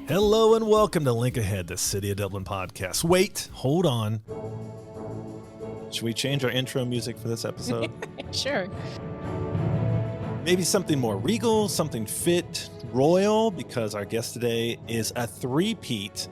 Hello and welcome to Link Ahead, the City of Dublin podcast. Wait, hold on. Should we change our intro music for this episode? Sure. Maybe something more regal, something fit, royal, because our guest today is a three-peat.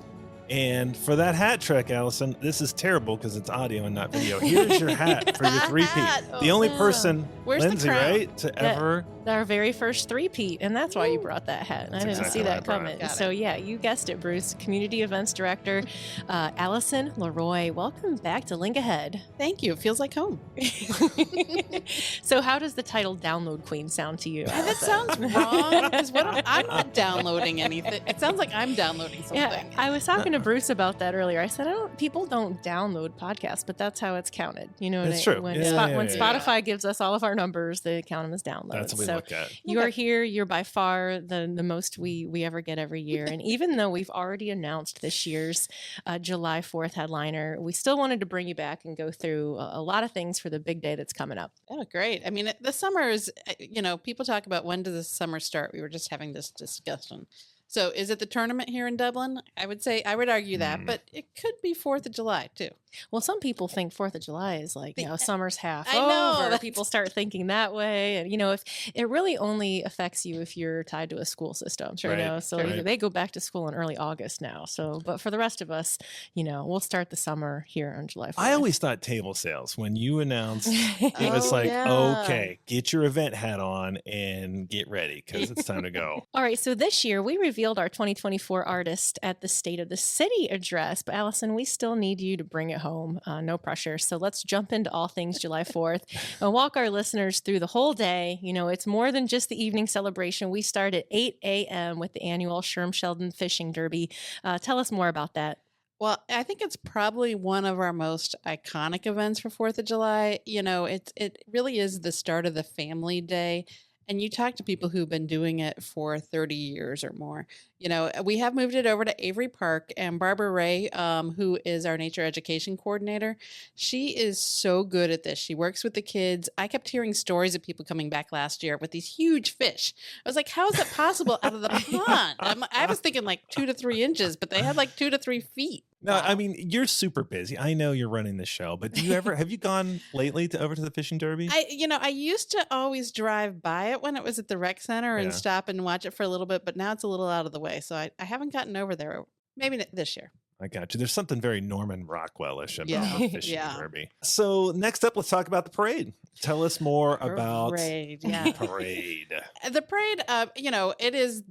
And for that hat trick, Allison, this is terrible because it's audio and not video. Here's your hat for your three-peat. The only person, Where's Lindsay, the crown? right, to ever... Our very first three-peat, and that's why you brought that hat. I didn't exactly see why I that brought coming. it. So yeah, you guessed it, Bruce. Community Events Director, Allison Leroy. Welcome back to Link Ahead. Thank you. It feels like home. So how does the title Download Queen sound to you? That sounds wrong. Because I'm not downloading anything. It sounds like I'm downloading something. Yeah, I was talking to Bruce about that earlier. I said, people don't download podcasts, but that's how it's counted. You know, That's true. When, Yeah, when yeah. Spotify gives us all of our numbers, they count them as downloads. That's what we look at. You are here. You're by far the most we ever get every year. And even though we've already announced this year's July 4th headliner, we still wanted to bring you back and go through a lot of things for the big day that's coming up. Oh, great. I mean, the summer is, people talk about when does the summer start? We were just having this discussion. So is it the tournament here in Dublin? I would argue that, but it could be 4th of July too. Well, some people think 4th of July is like, summer's half I know, over. People start thinking that way. And, if it really only affects you if you're tied to a school system, Right, So right. they go back to school in early August now. So, but for the rest of us, we'll start the summer here on July 4th. I always thought table sales, when you announced, it was like, yeah. okay, get your event hat on and get ready because it's time to go. All right, so this year we revealed our 2024 artist at the State of the City address, but Allison, we still need you to bring it home. No pressure. So let's jump into all things July 4th and walk our listeners through the whole day. It's more than just the evening celebration. We start at 8 a.m. with the annual Sherm Sheldon Fishing Derby. Tell us more about that. Well, I think it's probably one of our most iconic events for 4th of July. It really is the start of the family day. And you talk to people who've been doing it for 30 years or more. We have moved it over to Avery Park, and Barbara Ray, who is our nature education coordinator, she is so good at this. She works with the kids. I kept hearing stories of people coming back last year with these huge fish. I was like, how is that possible out of the pond? I was thinking like 2 to 3 inches, but they had like 2 to 3 feet. No, Wow. I mean, you're super busy. I know you're running the show, but have you gone lately over to the fishing derby? I used to always drive by it when it was at the rec center and Yeah. stop and watch it for a little bit, but now it's a little out of the way. So I haven't gotten over there. Maybe this year. I got you. There's something very Norman Rockwell-ish about Yeah. the fishing Yeah. derby. So next up, let's talk about the parade. Tell us more about Parade, the yeah. parade. The parade, it is,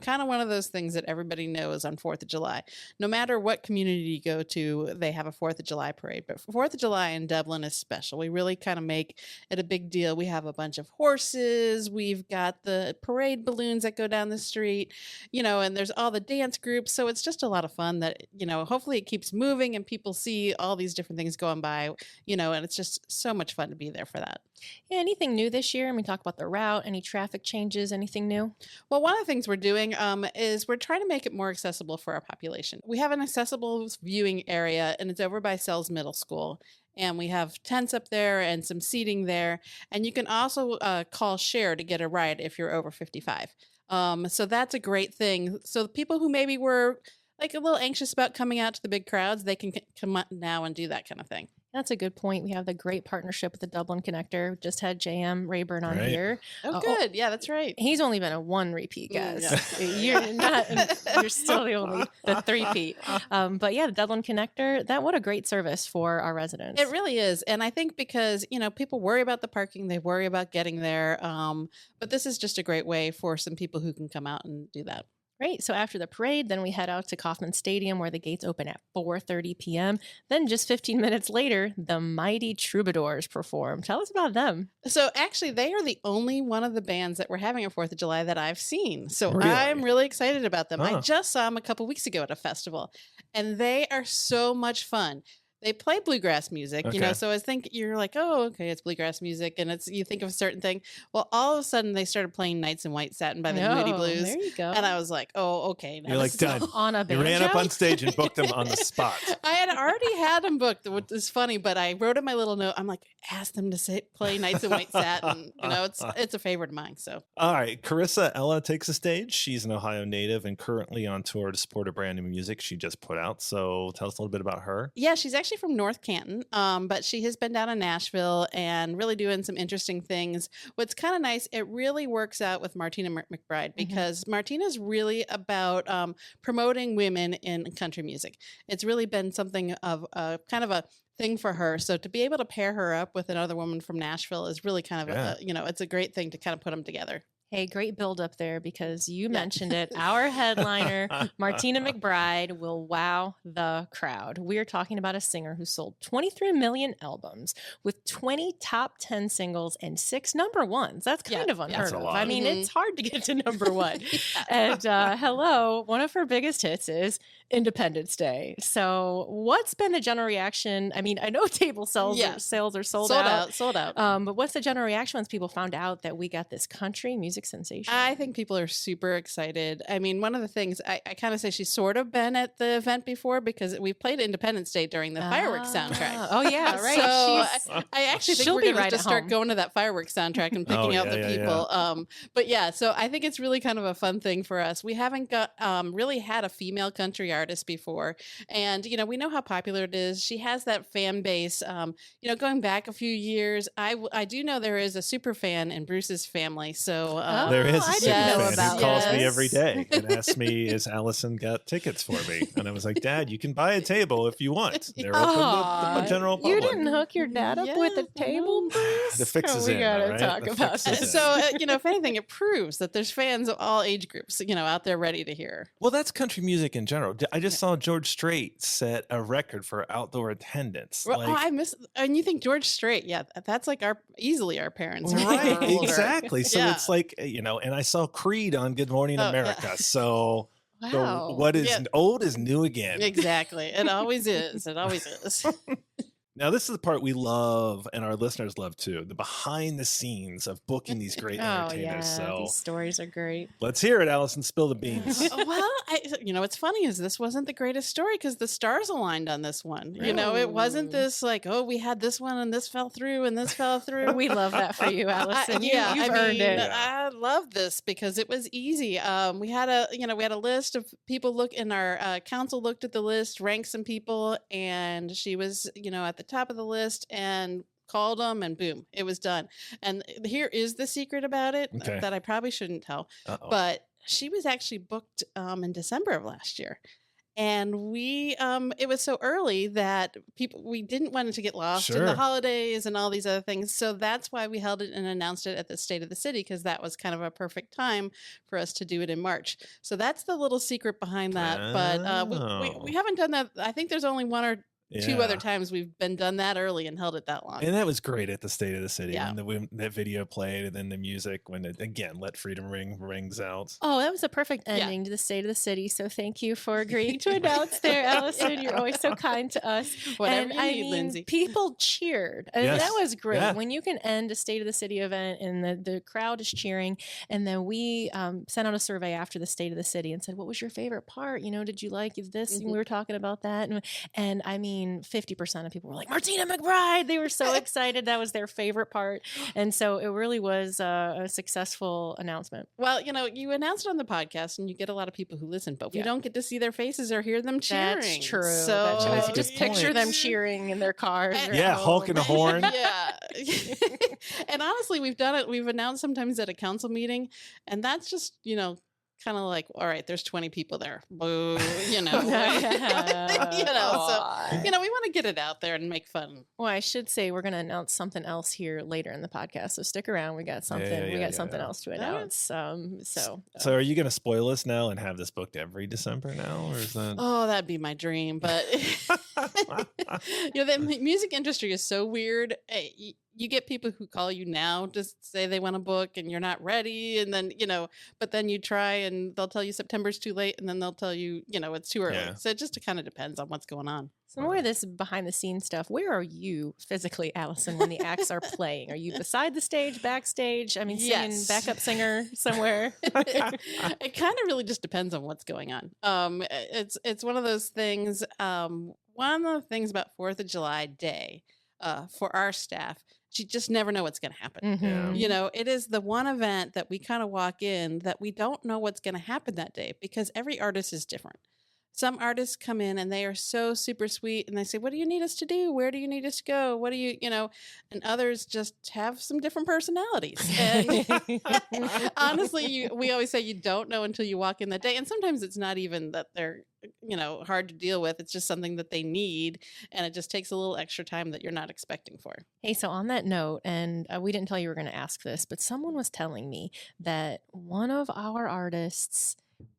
kind of one of those things that everybody knows on 4th of July. No matter what community you go to, they have a 4th of July parade. But 4th of July in Dublin is special. We really kind of make it a big deal. We have a bunch of horses. We've got the parade balloons that go down the street, and there's all the dance groups. So it's just a lot of fun that, hopefully it keeps moving and people see all these different things going by, and it's just so much fun to be there for that. Yeah, anything new this year? We talk about the route, any traffic changes, anything new? Well, one of the things we're doing is we're trying to make it more accessible for our population. We have an accessible viewing area, and it's over by Sells Middle School. And we have tents up there and some seating there. And you can also call share to get a ride if you're over 55. So that's a great thing. So the people who maybe were like a little anxious about coming out to the big crowds, they can come out now and do that kind of thing. That's a good point. We have the great partnership with the Dublin Connector. Just had J.M. Rayburn on Right. here. Oh, good. Yeah, that's right. He's only been a 1 repeat, guys. Yeah. You're still the 3-peat. But yeah, the Dublin Connector, what a great service for our residents. It really is. And I think because, people worry about the parking, they worry about getting there. But this is just a great way for some people who can come out and do that. Great. So after the parade, then we head out to Coffman Stadium where the gates open at 4:30 p.m. Then just 15 minutes later, the Mighty Troubadours perform. Tell us about them. So actually, they are the only one of the bands that we're having a 4th of July that I've seen. So Really? I'm really excited about them. Huh. I just saw them a couple weeks ago at a festival, and they are so much fun. they play bluegrass music, Okay. so I think you're like, oh, okay, it's bluegrass music, and you think of a certain thing. Well, all of a sudden they started playing Nights in White Satin by the Moody Oh, Blues, there you go. and I was like, oh, okay. Now You're like, this is done. On a You banjo? ran up on stage and booked them on the spot. I had already had them booked, which is funny, but I wrote in my little note, I'm like, ask them to play Nights in White Satin. It's a favorite of mine. So All right, Carissa Ella takes the stage. She's an Ohio native and currently on tour to support a brand new music she just put out. So tell us a little bit about her. yeah, she's actually from North Canton, but she has been down in Nashville and really doing some interesting things. What's kind of nice, it really works out with Martina McBride because Martina's really about promoting women in country music. It's really been something of a kind of a thing for her. So to be able to pair her up with another woman from Nashville is really kind of it's a great thing to kind of put them together. Hey, great build up there because you mentioned it. Our headliner, Martina McBride, will wow the crowd. We're talking about a singer who sold 23 million albums with 20 top 10 singles and 6 number ones. That's kind of unheard That's a of. lot. I mean, it's hard to get to number one. And hello, one of her biggest hits is Independence Day. So what's been the general reaction? I mean, I know table sales are sold out. But what's the general reaction once people found out that we got this country music sensation? I think people are super excited. I mean, one of the things I kind of say she's sort of been at the event before because we played Independence Day during the fireworks soundtrack. Oh yeah, right. So I actually think we're going to start going to that fireworks soundtrack and picking out the people. But yeah, so I think it's really kind of a fun thing for us. We haven't got really had a female country artist before, and we know how popular it is. She has that fan base. Going back a few years, I do know there is a super fan in Bruce's family. So there is a I super didn't know fan about who calls me this. every day and asks me, "Is Allison got tickets for me?" And I was like, "Dad, you can buy a table if you want. They're open to the general public." You didn't hook your dad up with a table, Bruce? The fix is we in, gotta right? talk The about fix is this. in. So if anything, it proves that there's fans of all age groups, out there ready to hear. Well, that's country music in general. I just saw George Strait set a record for outdoor attendance. Well, I miss, and you think George Strait? Yeah, that's like easily our parents, Right, Older. exactly. So Yeah. it's like, and I saw Creed on Good Morning America. So Wow. what is old is new again. Exactly. It always is. It always is. Now, this is the part we love and our listeners love too, the behind the scenes of booking these great Oh entertainers. yeah, So these stories are great. let's hear it, Allison. Spill the beans. Well, what's funny is this wasn't the greatest story because the stars aligned on this one. It wasn't this like, oh, we had this one and this fell through and this fell through. We love that for you, Allison. You've earned it. I love this because it was easy. We had a list of people and our council looked at the list, ranked some people, and she was, at the top of the list and called them, and boom, it was done. And here is the secret about it that I probably shouldn't tell, but she was actually booked in December of last year. And we, it was so early that we didn't want it to get lost in the holidays and all these other things. So that's why we held it and announced it at the State of the City, because that was kind of a perfect time for us to do it in March. So that's the little secret behind that. But we haven't done that. I think there's only one or two other times we've been done that early and held it that long. And that was great at the State of the City. Yeah. When that video played, and then the music, when it, again, Let Freedom Ring rings out. Oh, that was a perfect ending to the State of the City. So thank you for agreeing to announce there, Allison. You're always so kind to us. Whatever and you need, Lindsay. People cheered. And Yes. that was great. Yeah. When you can end a State of the City event and the crowd is cheering. And then we sent out a survey after the State of the City and said, what was your favorite part? Did you like this? And we were talking about that. And I mean, 50% of people were like, Martina McBride. They were so excited. That was their favorite part. And so it really was a successful announcement. Well, you announce it on the podcast and you get a lot of people who listen, but we don't get to see their faces or hear them cheering. That's true. So That's a just good picture point. them cheering in their cars. or Yeah, at home. honking a horn. Yeah. And honestly, we've done it. We've announced sometimes at a council meeting, and that's just, kind of like, all right, there's 20 people there. Boo, so, we want to get it out there and make fun. Well, I should say we're going to announce something else here later in the podcast. So stick around. We got something. Else to announce. So are you going to spoil us now and have this booked every December now, or is that? Oh, that'd be my dream. But the music industry is so weird. you get people who call you now to say they want to book and you're not ready. And then, but then you try and they'll tell you September's too late. And then they'll tell you, it's too early. Yeah. So it just kind of depends on what's going on. So more of this behind the scenes stuff. Where are you physically, Allison, when the acts are playing? Are you beside the stage, backstage? I mean, singing Yes. backup singer somewhere? It kind of really just depends on what's going on. It's one of those things. One of the things about 4th of July Day for our staff, you just never know what's going to happen. Mhm. It is the one event that we kind of walk in that we don't know what's going to happen that day because every artist is different. Some artists come in and they are so super sweet and they say, what do you need us to do? Where do you need us to go? What do you, and others just have some different personalities. And honestly, we always say you don't know until you walk in that day. And sometimes it's not even that they're, hard to deal with. It's just something that they need. And it just takes a little extra time that you're not expecting for. Hey, so on that note, and we didn't tell you we were going to ask this, but someone was telling me that one of our artists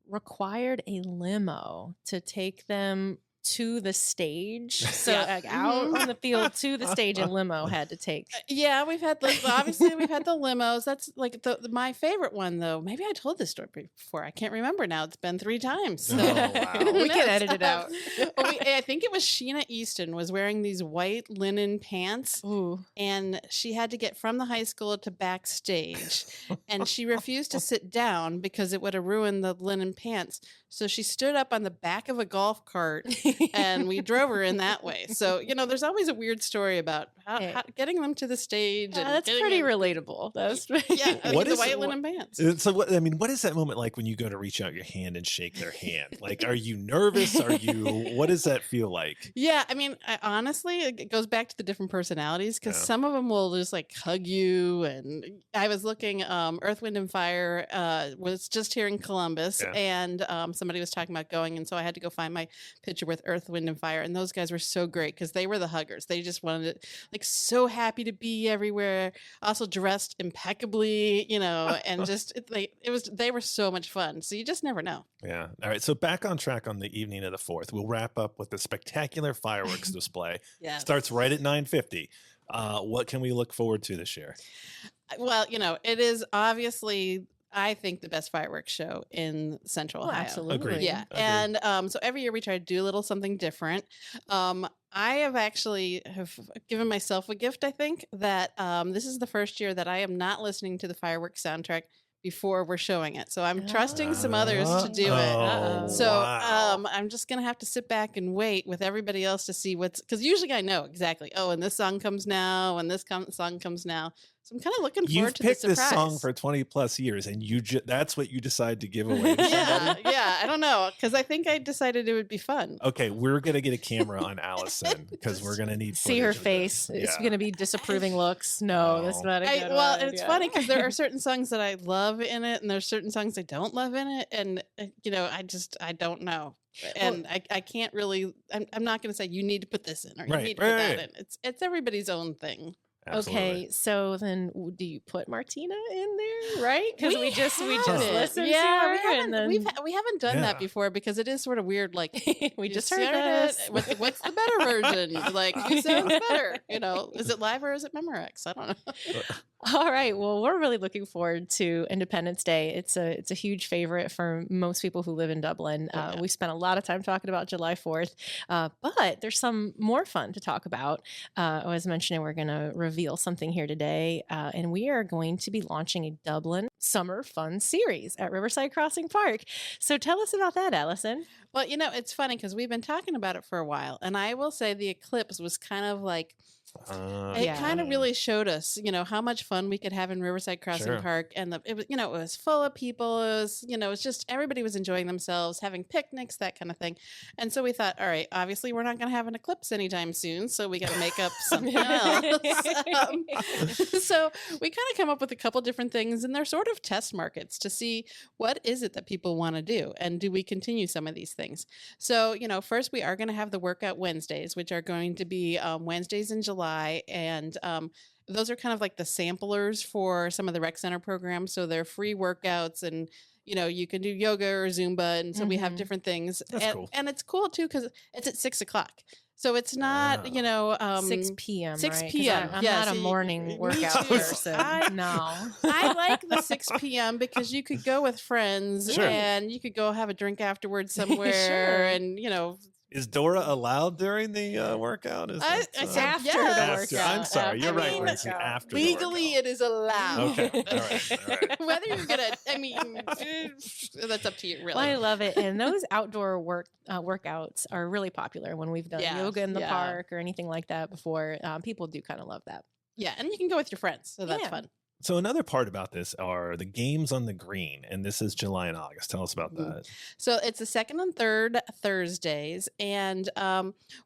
required a limo to take them to the stage. So out on the field to the stage, a limo had to take. Yeah, obviously we've had the limos. That's like my favorite one though. Maybe I told this story before. I can't remember now. It's been 3 times. So. Oh, wow. We can edit it out. I think it was Sheena Easton was wearing these white linen pants. Ooh. And she had to get from the high school to backstage. And she refused to sit down because it would have ruined the linen pants. So she stood up on the back of a golf cart and we drove her in that way. So, there's always a weird story about how getting them to the stage. And that's pretty relatable. That's the white linen pants. So what is that moment like when you go to reach out your hand and shake their hand? Like, are you nervous? What does that feel like? Yeah. I mean, honestly, it goes back to the different personalities because some of them will just like hug you. And I was looking, Earth, Wind and Fire was just here in Columbus and somebody was talking about going. And so I had to go find my picture with Earth, Wind and Fire. And those guys were so great because they were the huggers. They just wanted to, like, so happy to be everywhere. Also dressed impeccably, and just they were so much fun. So you just never know. Yeah. All right. So back on track on the evening of the 4th. We'll wrap up with the spectacular fireworks display. Yeah. Starts right at 9:50. What can we look forward to this year? Well, it is obviously, I think, the best fireworks show in Central Ohio. Absolutely. Agreed. Yeah. Agreed. And so every year we try to do a little something different. I have given myself a gift, I think, that this is the first year that I am not listening to the fireworks soundtrack before we're showing it. So I'm trusting some others to do it. So I'm just going to have to sit back and wait with everybody else to see because usually I know exactly, and this song comes now and this song comes now. So I'm kind of looking forward to the surprise. You've picked this song for 20 plus years and that's what you decide to give away to somebody? Yeah. I don't know. Because I think I decided it would be fun. Okay. We're going to get a camera on Allison because we're going to need see her footage of face. this. It's going to be disapproving looks. No, that's not a good one. It's funny because there are certain songs that I love in it and there's certain songs I don't love in it. And, I don't know. And I can't really, I'm not going to say you need to put this in or you need to put that in. It's everybody's own thing. Absolutely. Okay, so then do you put Martina in there, right? Because we just listened to her. We haven't done that before because it is sort of weird. Like we just heard this. What's the better version? Like who sounds better? Is it live or is it Memorex? I don't know. All right. Well, we're really looking forward to Independence Day. It's a huge favorite for most people who live in Dublin. We spent a lot of time talking about July 4th, but there's some more fun to talk about. I was mentioning we're going to reveal something here today, and we are going to be launching a Dublin Summer Fun Series at Riverside Crossing Park. So tell us about that, Allison. Well, it's funny because we've been talking about it for a while, and I will say the eclipse was kind of like, it kind of really showed us, how much fun we could have in Riverside Crossing Park. And it was full of people. It was just everybody was enjoying themselves, having picnics, that kind of thing. And so we thought, all right, obviously we're not going to have an eclipse anytime soon. So we got to make up something else. So we kind of come up with a couple different things and they're sort of test markets to see what is it that people want to do. And do we continue some of these things? So, first we are going to have the workout Wednesdays, which are going to be Wednesdays in July. And those are kind of like the samplers for some of the rec center programs. So they're free workouts and, you can do yoga or Zumba. And so we have different things. That's cool. And it's cool too, because it's at 6:00. So it's not, Wow. 6 p.m. 6 right? 'Cause p.m. I'm Yeah, not a see, morning me workout too. person. No. I like the 6 p.m. because you could go with friends Sure. and you could go have a drink afterwards somewhere, Sure. and Is Dora allowed during the workout? Is I that, said After yes. the after? I'm workout. sorry. You're I right. mean, We're saying after the legally workout. it is allowed. Okay. All right. Whether you're gonna, I mean, that's up to you, really. Well, I love it. And those outdoor workouts are really popular when we've done Yeah, yoga in the yeah. park or anything like that before. People do kind of love that. Yeah, and you can go with your friends, so that's Yeah. fun. So another part about this are the games on the green, and this is July and August. Tell us about Mhm. that. So it's the second and third Thursdays, and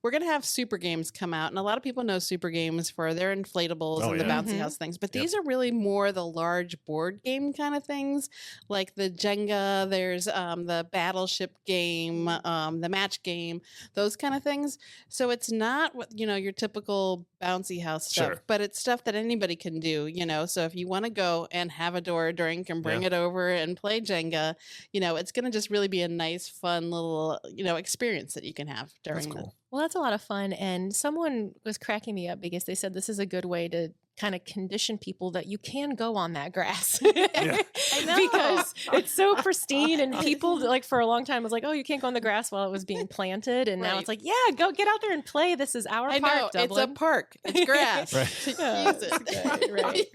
we're gonna have super games come out, and a lot of people know super games for their inflatables Oh, and the yeah. bouncy Mhm. house things, but Yep. these are really more the large board game kind of things, like the Jenga. There's the battleship game, the match game, those kind of things. So it's not what your typical bouncy house stuff, Sure. but it's stuff that anybody can do. So if you want to go and have a door drink and bring it over and play Jenga, it's going to just really be a nice, fun little, experience that you can have That's during cool. Well, that's a lot of fun. And someone was cracking me up because they said this is a good way to kind of condition people that you can go on that grass. I know. Because it's so pristine, and people like for a long time was like, oh, you can't go on the grass while it was being planted. And now Right. it's like, yeah, go get out there and play. This is our I park, know, Dublin. it's a park. It's grass. Right. Yeah, Use it. that's good, right.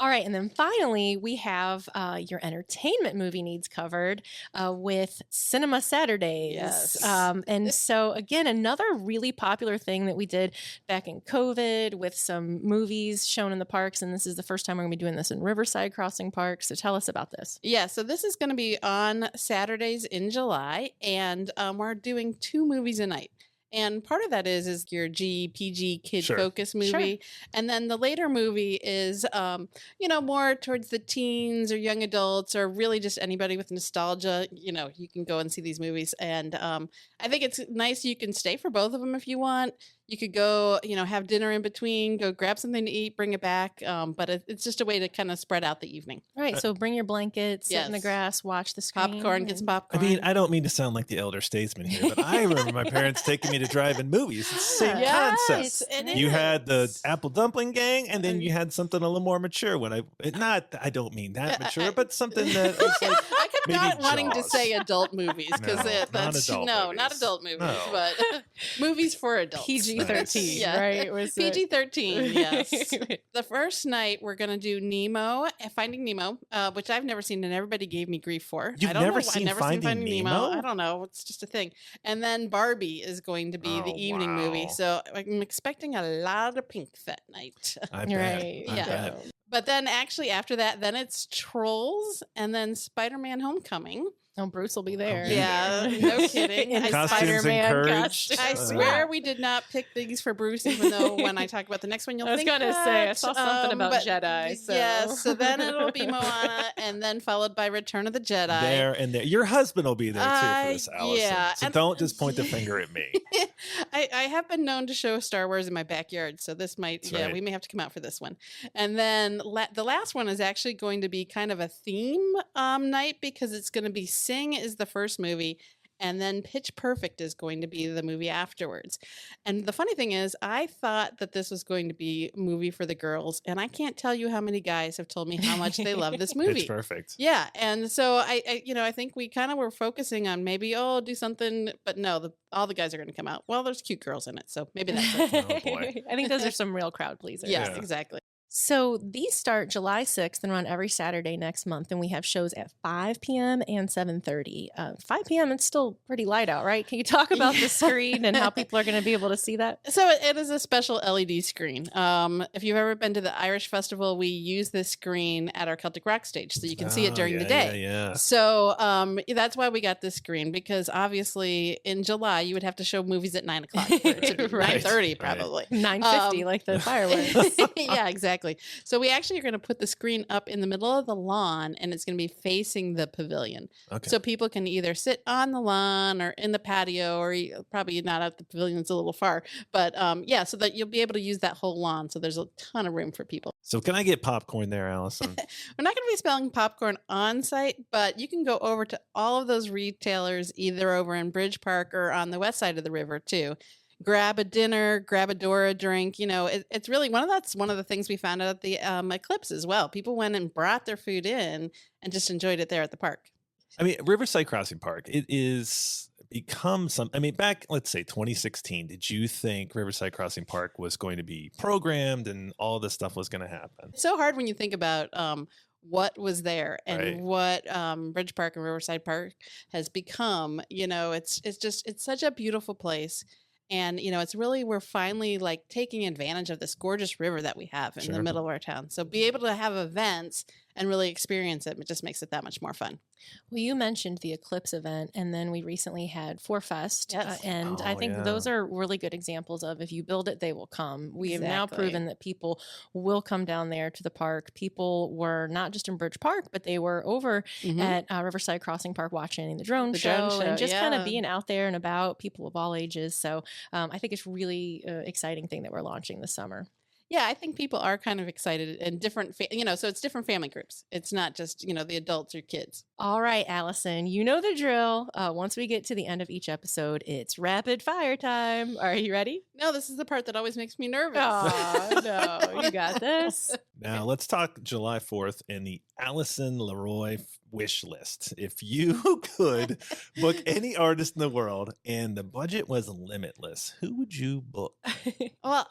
All right, and then finally, we have your entertainment movie needs covered with Cinema Saturdays. Yes. And so, again, another really popular thing that we did back in COVID with some movies shown in the parks, and this is the first time we're going to be doing this in Riverside Crossing Park. So tell us about this. Yeah, so this is going to be on Saturdays in July, and we're doing 2 movies a night. And part of that is your GPG kid Sure. focus movie, and then the later movie is more towards the teens or young adults or really just anybody with nostalgia. You can go and see these movies, and I think it's nice. You can stay for both of them if you want. You could go, have dinner in between, go grab something to eat, bring it back. But it's just a way to kind of spread out the evening. All right, so bring your blanket, sit in the Yes. grass, watch the screen. Popcorn, get some and- I popcorn. mean, I don't mean to sound like the elder statesman here, but I remember my parents taking me to drive-in movies. It's the same Yes, concept. it You had the is. apple dumpling gang, and then you had something a little more mature. I don't mean that Yeah, mature, but something that was like I kept maybe not wanting to Jaws. say adult movies because No, not that's adult not movies. adult movies, No. but movies for adults. PG-13, Yeah. right? Was it- PG-13, yes. The first night we're gonna do Finding Nemo, which I've never seen and everybody gave me grief for. You've I don't never know. I've seen never Finding seen Finding Nemo? I don't know. It's just a thing. And then Barbie is going to be the Oh, evening movie, wow. so I'm expecting a lot of pink that night. I bet. Right. I Yeah. bet. But then actually after that, then it's Trolls and then Spider-Man Homecoming. Oh, Bruce will be there. Yeah, no kidding. In I- Costumes Spider-Man encouraged. costume. I Uh, swear we did not pick these for Bruce, even though when I talk about the next one, you'll I was think gonna say, I that, saw something about but Jedi, so- Yes, so then it'll be Moana, and then followed by Return of the Jedi. There and there. Your husband will be there too for this, Allison. yeah, So and- don't just point the finger at me. I have been known to show Star Wars in my backyard, so this might, That's right. we may have to come out for this one. And then the last one is actually going to be kind of a theme night because it's going to be Sing is the first movie. And then Pitch Perfect is going to be the movie afterwards. And the funny thing is, I thought that this was going to be a movie for the girls. And I can't tell you how many guys have told me how much they love this movie. Pitch Perfect. Yeah. And so I think we kind of were focusing on maybe, do something. But no, all the guys are going to come out. Well, there's cute girls in it. So maybe that's it. Oh, boy. I think those are some real crowd pleasers. Yes, Yeah. exactly. So these start July 6th and run every Saturday next month, and we have shows at 5 p.m. and 7:30. 5 p.m. It's still pretty light out, right? Can you talk about the screen and how people are going to be able to see that? So it is a special LED screen. If you've ever been to the Irish Festival, we use this screen at our Celtic Rock stage, so you can see it Oh, during the yeah, day. Yeah. So that's why we got this screen, because obviously in July you would have to show movies at 9 o'clock. For it to be Right. 9:30 Right. probably. 9:50, like the fireworks. Yeah, exactly. So we actually are going to put the screen up in the middle of the lawn, and it's going to be facing the pavilion. Okay. So people can either sit on the lawn or in the patio, or probably not at the pavilion, it's a little far. But so that you'll be able to use that whole lawn. So there's a ton of room for people. So can I get popcorn there, Allison? We're not going to be selling popcorn on site, but you can go over to all of those retailers, either over in Bridge Park or on the west side of the river too. grab a dinner, grab a Dora drink. It's really that's one of the things we found out at the Eclipse as well. People went and brought their food in and just enjoyed it there at the park. I mean, Riverside Crossing Park, it is become back, let's say 2016, did you think Riverside Crossing Park was going to be programmed and all this stuff was going to happen? It's so hard when you think about what was there and Right. what Bridge Park and Riverside Park has become. It's such a beautiful place. And, it's really, we're finally like taking advantage of this gorgeous river that we have in the Sure. middle of our town. So be able to have events and really experience it just makes it that much more fun. Well, you mentioned the Eclipse event, and then we recently had Four Fest. Yes. And I Oh, think yeah. those are really good examples of if you build it, they will come. We have now Exactly. proven that people will come down there to the park. People were not just in Bridge Park, but they were over Mhm. at Riverside Crossing Park watching the drone The show, drone and show, just kind of yeah. being out there and about, people of all ages. So I think it's really exciting thing that we're launching this summer. Yeah, I think people are kind of excited and different, so it's different family groups. It's not just, the adults or kids. All right, Allison, you know the drill. Once we get to the end of each episode, it's rapid fire time. Are you ready? No, this is the part that always makes me nervous. Oh, no, you got this. Now let's talk July 4th and the Allison Leroy wish list. If you could book any artist in the world and the budget was limitless, who would you book? Well,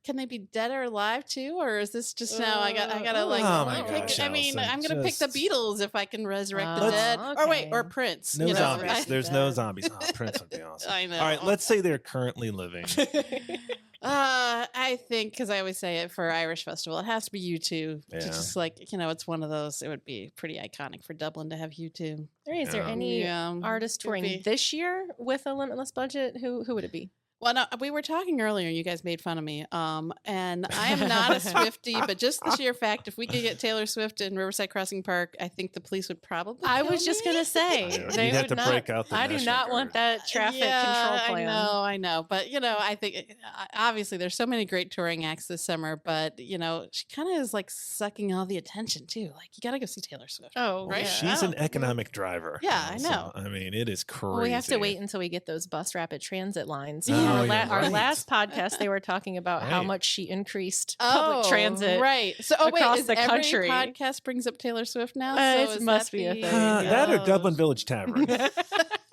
can they be dead or alive too, or is this just now? I gotta like. Oh my pick- gosh, I mean, Allison, I'm gonna pick the just- Beatles if I can resurrect the Oh, dead, or wait, or okay. Prince. No zombies. right. There's no zombies. Oh, Prince would be awesome. I know. All right, let's say they're currently living. I think because I always say it for Irish Festival, it has to be U2. Yeah. Just like it's one of those. It would be pretty iconic for Dublin to have U2. Is there Yeah. any Yeah, artist it would touring be. this year with a limitless budget? Who would it be? Well, no, we were talking earlier. You guys made fun of me. And I am not a Swiftie, but just the sheer fact, if we could get Taylor Swift in Riverside Crossing Park, I think the police would probably. I kill was just me. gonna say You'd they have would to not. break out the I do National not want Guard. that traffic control plan. I know. But, I think obviously there's so many great touring acts this summer, but, she kind of is like sucking all the attention too. Like, you got to go see Taylor Swift. Oh, Right? yeah. She's an economic driver. Yeah, I Allison. know. I mean, it is crazy. Well, we have to wait until we get those bus rapid transit lines. Oh, our, you're our right. last podcast, they were talking about how Right. much she increased public transit. Right. So, across is the every country. podcast brings up Taylor Swift now? It is must that be a the- thing. That or Oh. Dublin Village Tavern.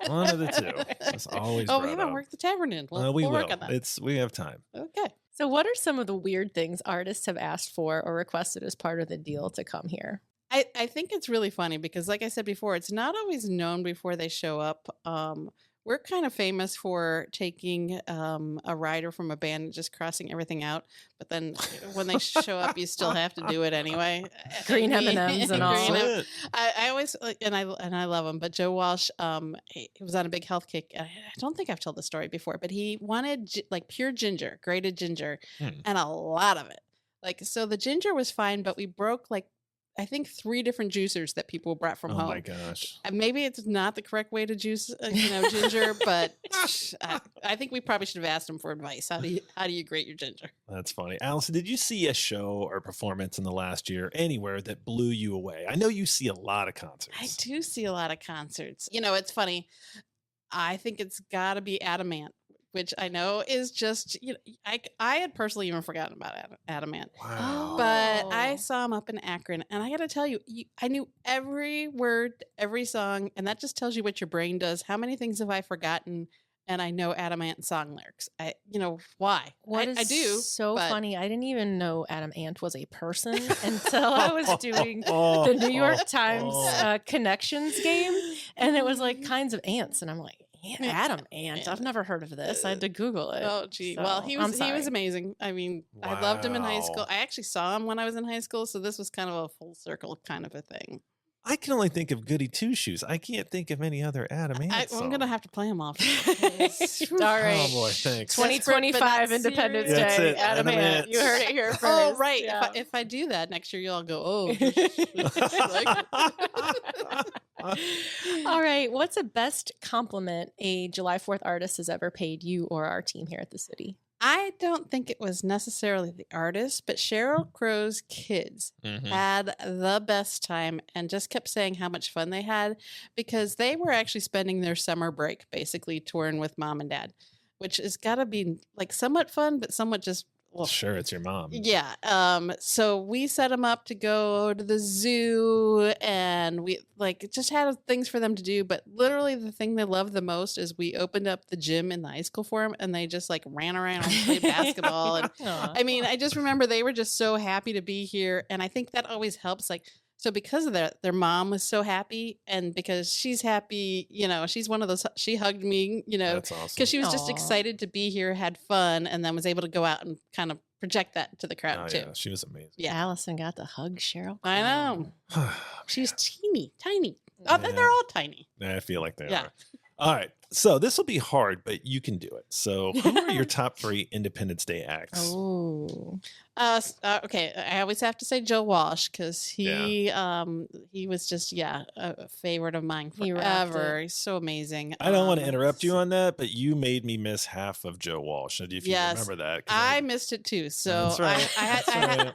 One of the two. It's always Oh, we brought haven't up. worked the tavern in. We We'll will. work on that. We have time. Okay. So, what are some of the weird things artists have asked for or requested as part of the deal to come here? I think it's really funny because, like I said before, it's not always known before they show up. We're kind of famous for taking a rider from a band and just crossing everything out. But then when they show up, you still have to do it anyway. Green I mean, M&Ms and all. green That's M- it. I always and I love him. But Joe Walsh, he was on a big health kick. I don't think I've told the story before, but he wanted like pure ginger, grated ginger, Hmm. and a lot of it. Like so, the ginger was fine, but we broke like I think 3 different juicers that people brought from Oh home. my gosh. Maybe it's not the correct way to juice, ginger, but I think we probably should have asked him for advice. How do you grate your ginger? That's funny. Allison, did you see a show or performance in the last year anywhere that blew you away? I know you see a lot of concerts. I do see a lot of concerts. It's funny. I think it's got to be Adamant, which I know is just I had personally even forgotten about Adamant. Wow. But I Oh. saw him up in Akron, and I got to tell you, I knew every word, every song, and that just tells you what your brain does. How many things have I forgotten? And I know Adamant song lyrics. Why? What is I do. so but- funny? I didn't even know Adam Ant was a person until I was doing the Oh, New York Times oh. Connections game, and it was like kinds of ants, and I'm like, Adam Ant. Ant. I've never heard of this. I had to Google it. Oh, gee. So, Well, he I'm was sorry. amazing. I mean, I loved him in high school. Wow. I actually saw him when I was in high school, so this was kind of a full circle kind of a thing. I can only think of Goody Two Shoes. I can't think of any other Adam Ant I'm song. gonna have to play him off. All right. Oh boy, thanks. 2025 Independence serious. That's Day. it, Adam Adam Ant. Ant. You heard it here first. Oh, right. Yeah. If I do that next year, you all go, oh. All right. What's the best compliment a July 4th artist has ever paid you or our team here at the city? I don't think it was necessarily the artist, but Sheryl Crow's kids Mhm. had the best time and just kept saying how much fun they had because they were actually spending their summer break basically touring with mom and dad. which has got to be like somewhat fun, but somewhat just. Well, Sure, it's your mom. yeah. So we set them up to go to the zoo and we like just had things for them to do. But literally the thing they love the most is we opened up the gym in the high school for them and they just like ran around and played basketball. And Aw. I mean, I just remember they were just so happy to be here. And I think that always helps. Like, so because of that, their mom was so happy. And because she's happy, she's one of those, she hugged me, That's awesome. because she was just Aw. excited to be here, had fun, and then was able to go out and kind of project that to the crowd Oh, too. yeah, she was amazing. Yeah. Allison got to hug Cheryl. I know. Crow. She's teeny, tiny. Oh, Yeah. they're all tiny. I feel like they Yeah. are. All right. So this will be hard, but you can do it. So who are your top 3 Independence Day acts? Oh. Okay. I always have to say Joe Walsh because he was just a favorite of mine He rocked forever. it. He's so amazing. I don't want to interrupt you on that, but you made me miss half of Joe Walsh. If you Yes. remember that. 'cause I missed it too, so That's right.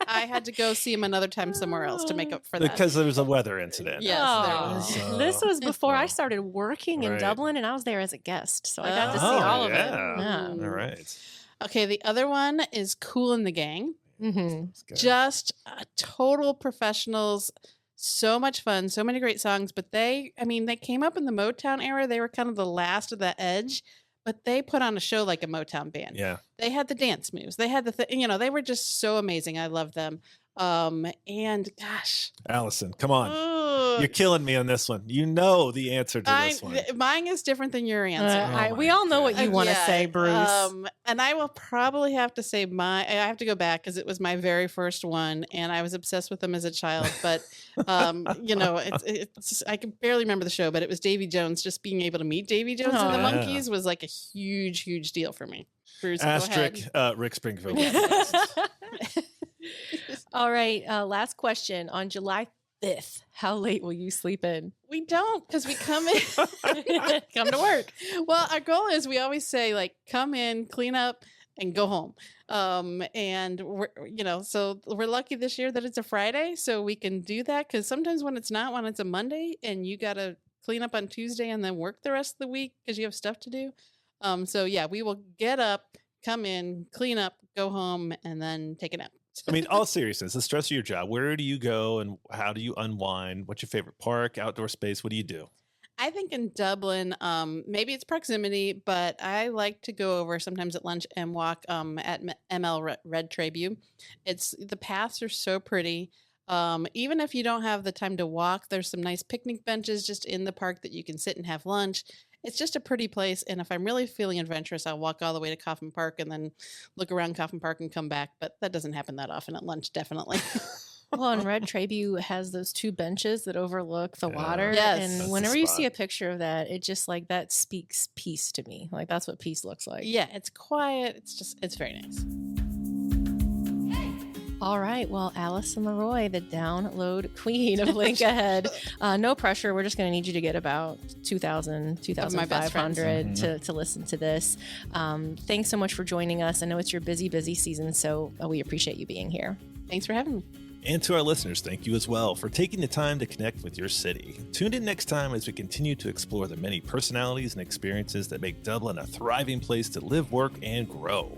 I had to go see him another time somewhere else to make up for that. because there was a weather incident. Yes, there was. So- This was before I started working in Right. Dublin, and I was there as a guest, so I got to see Oh, all of it. yeah. Yeah. All right. Okay, the other one is Kool and the Gang. Mm-hmm. Let's go. Just total professionals. So much fun, so many great songs. But they came up in the Motown era. They were kind of the last of the edge, but they put on a show like a Motown band. Yeah. They had the dance moves. They had they were just so amazing. I love them. And gosh, Allison, come on. ugh, You're killing me on this one. You know the answer to this one. mine is different than your answer. Oh we my all know what you God. want to Yeah, say, Bruce. And I will probably have to say I have to go back because it was my very first one, and I was obsessed with them as a child. But it's I can barely remember the show, but it was Davy Jones. Just being able to meet Davy Jones and the Aw. Yeah. Monkees was like a huge, huge deal for me. Bruce, go Asterisk, ahead. Rick Springfield. was the best. All right. Last question. On July 5th, how late will you sleep in? We don't because we come in. Come to work. Well, our goal is we always say like come in, clean up, and go home. And so we're lucky this year that it's a Friday, so we can do that because sometimes when it's a Monday and you got to clean up on Tuesday and then work the rest of the week because you have stuff to do. So yeah, we will get up, come in, clean up, go home, and then take a nap. I mean, all seriousness, the stress of your job. Where do you go and how do you unwind? What's your favorite park, outdoor space? What do you do? I think in Dublin, maybe it's proximity, but I like to go over sometimes at lunch and walk at ML Red Tribune. The paths are so pretty. Even if you don't have the time to walk, there's some nice picnic benches just in the park that you can sit and have lunch. It's just a pretty place. And if I'm really feeling adventurous, I'll walk all the way to Coffman Park and then look around Coffman Park and come back. But that doesn't happen that often at lunch, definitely. Well, and Red Tribune has those 2 benches that overlook the Yeah. water. Yes. And That's the whenever you spot. see a picture of that, it just like that speaks peace to me. Like that's what peace looks like. Yeah, it's quiet. It's very nice. All right. Well, Allison Leroy, the download queen of Link Ahead. No pressure. We're just going to need you to get about 2,000, my best friends. 2,500 to listen to this. Thanks so much for joining us. I know it's your busy season, so we appreciate you being here. Thanks for having me. And to our listeners, thank you as well for taking the time to connect with your city. Tune in next time as we continue to explore the many personalities and experiences that make Dublin a thriving place to live, work, and grow.